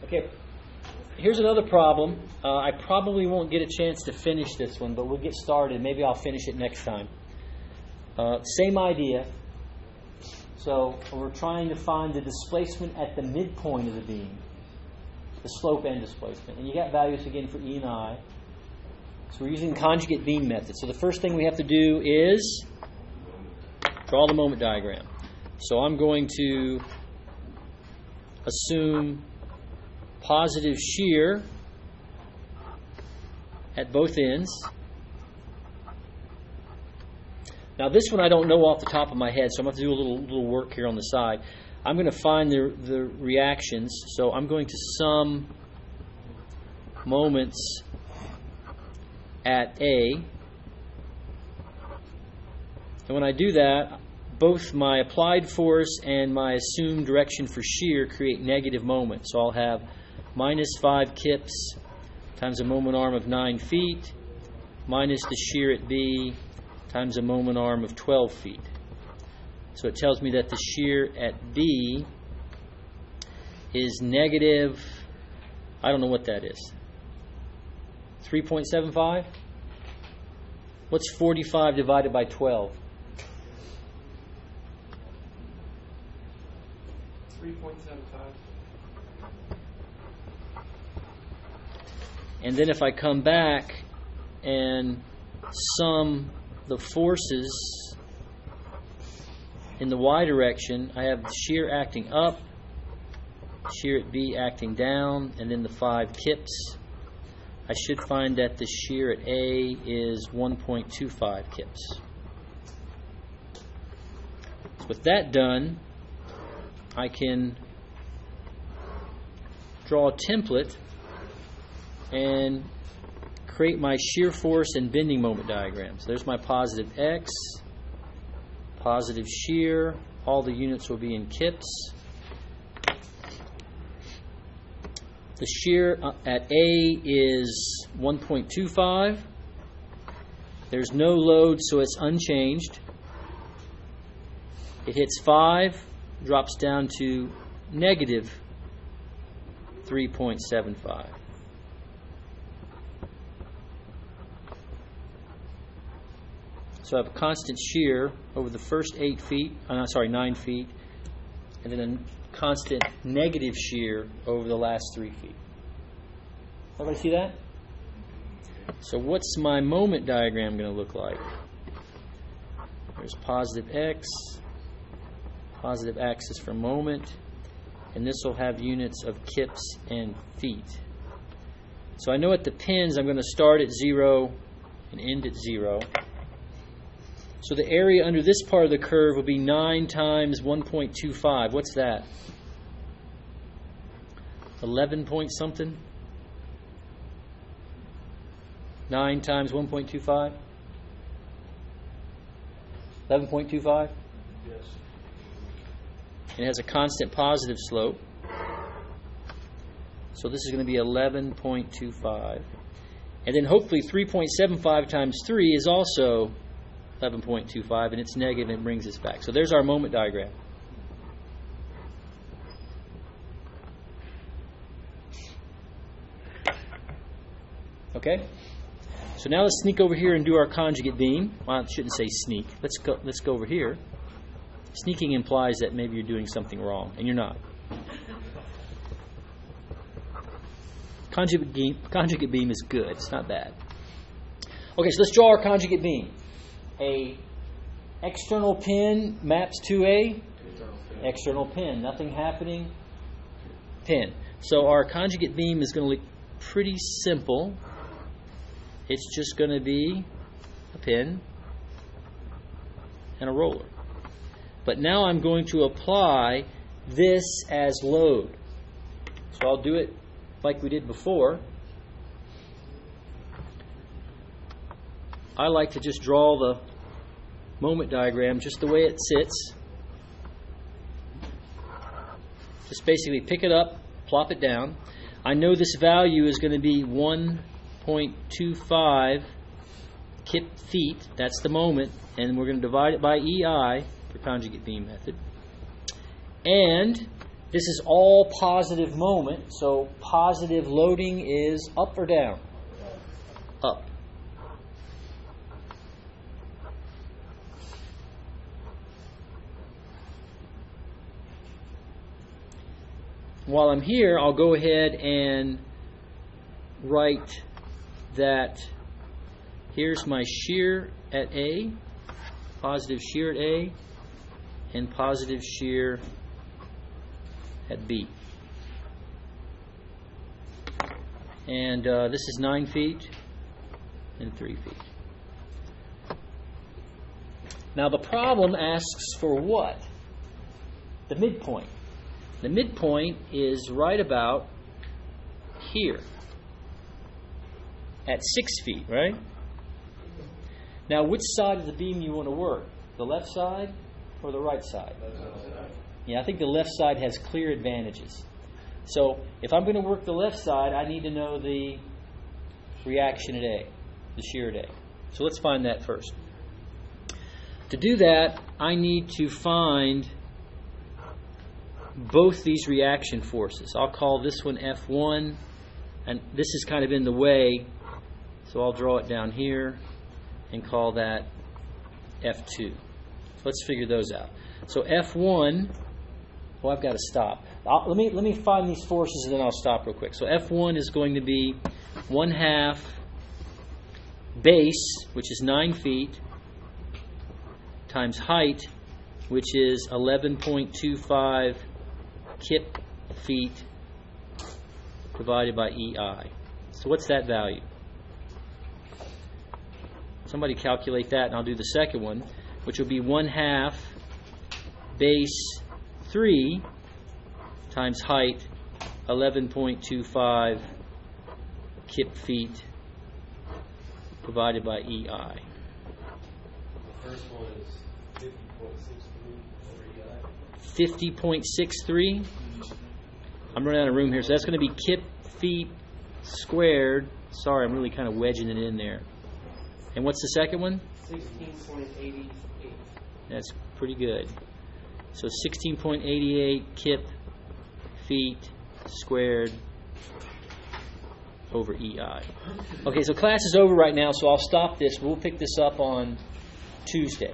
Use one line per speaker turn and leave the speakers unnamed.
Okay, here's another problem. I probably won't get a chance to finish this one, but we'll get started. Maybe I'll finish it next time. Same idea. So we're trying to find the displacement at the midpoint of the beam, the slope and displacement. And you got values again for E and I. So we're using conjugate beam method. So the first thing we have to do is draw the moment diagram. So I'm going to assume positive shear at both ends. Now this one I don't know off the top of my head, so I'm going to have to do a little work here on the side. I'm going to find the reactions. So I'm going to sum moments at A. And when I do that, both my applied force and my assumed direction for shear create negative moments. So I'll have minus 5 kips times a moment arm of 9 feet minus the shear at B times a moment arm of 12 feet. So it tells me that the shear at B is negative, I don't know what that is, 3.75? What's 45 divided by 12?
3.75.
And then if I come back and sum the forces in the y direction, I have the shear acting up, shear at B acting down, and then the 5 kips. I should find that the shear at A is 1.25 kips. So with that done, I can draw a template and create my shear force and bending moment diagrams. There's my positive X, positive shear, all the units will be in kips. The shear at A is 1.25. There's no load, so it's unchanged. It hits 5, drops down to negative 3.75. So I have a constant shear over the first 9 feet, and then a constant negative shear over the last 3 feet. Everybody see that? So what's my moment diagram going to look like? There's positive X, positive axis for moment, and this will have units of kips and feet. So I know at the pins I'm going to start at 0 and end at 0. So the area under this part of the curve will be 9 times 1.25. What's that? 11 point something? 9 times 1.25? 11.25?
Yes.
It has a constant positive slope. So this is going to be 11.25. And then hopefully 3.75 times 3 is also 11.25, and it's negative and it brings us back. So there's our moment diagram. Okay? So now let's sneak over here and do our conjugate beam. Well, I shouldn't say sneak. Let's go over here. Sneaking implies that maybe you're doing something wrong, and you're not. Conjugate beam is good. It's not bad. Okay, so let's draw our conjugate beam. A external pin maps to a external pin. Nothing happening. Pin. So our conjugate beam is going to look pretty simple. It's just going to be a pin and a roller. But now I'm going to apply this as load. So I'll do it like we did before. I like to just draw the moment diagram just the way it sits. Just basically pick it up, plop it down. I know this value is going to be 1.25 kip feet. That's the moment. And we're going to divide it by EI for conjugate beam method. And This is all positive moment, so positive loading is up or down? Up. While I'm here, I'll go ahead and write that here's my shear at A, positive shear at A, and positive shear at B. And this is 9 feet and 3 feet. Now the problem asks for what? The midpoint. The midpoint is right about here at 6 feet, right? Now, which side of the beam you want to work? The left side or the right side? Yeah, I think the left side has clear advantages. So, if I'm going to work the left side, I need to know the reaction at A, the shear at A. So let's find that first. To do that, I need to find both these reaction forces. I'll call this one F1, and this is kind of in the way, so I'll draw it down here and call that F2. So let's figure those out. So F1, well, I've got to stop. Let me find these forces and then I'll stop real quick. So F1 is going to be 1/2 base, which is 9 feet, times height, which is 11.25 kip feet divided by EI. So what's that value? Somebody calculate that, and I'll do the second one, which will be 1/2 base 3 times height, 11.25 kip feet divided by EI.
The first one is 50.63 over EI.
50.63. I'm running out of room here, so that's going to be kip feet squared. Sorry, I'm really kind of wedging it in there. And what's the second one?
16.88.
That's pretty good. So 16.88 kip feet squared over EI. Okay, so class is over right now, so I'll stop this. We'll pick this up on Tuesday.